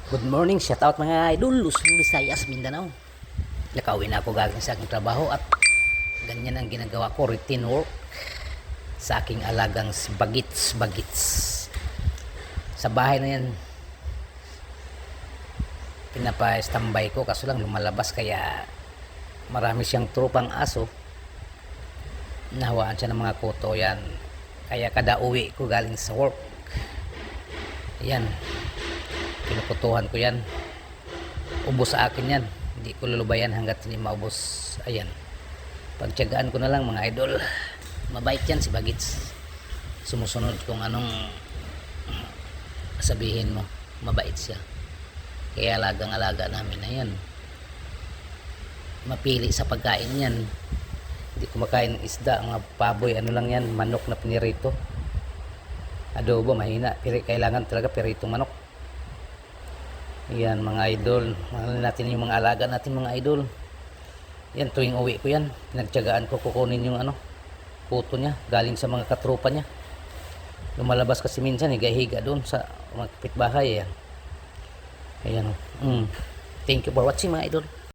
Good morning, shout out mga idol, Luzon, Visayas, Mindanao. Nakauwi na ako galing sa aking trabaho at ganyan ang ginagawa ko, routine work sa aking alagang bagits. Sa bahay na yan, pinapa-standby ko kaso lang lumalabas kaya marami siyang trupang aso. Nahawaan siya ng mga kuto yan. Kaya kada uwi ko galing sa work, yan, pinukutuhan ko yan. Ubos sa akin yan, hindi ko lulubayan hanggat hindi maubos. Ayan, pagtiyagaan ko na lang mga idol. Mabait yan si Bagits, sumusunod kung anong sabihin mo. Mabait siya, kaya alagang-alaga namin. Ayan, mapili sa pagkain yan. Hindi kumakain ng isda, mga paboy, ano lang yan, manok na pinirito, adobo mahina, pero kailangan talaga piritong manok. Yan mga idol, mahal natin yung mga alaga natin mga idol. Yan, tuwing uwi ko yan, pinagtiyagaan ko kukunin yung puto niya galing sa mga katropa niya. Lumalabas kasi minsan higa-higa doon sa mga kapitbahay. Yan, ayan. Thank you for watching mga idol.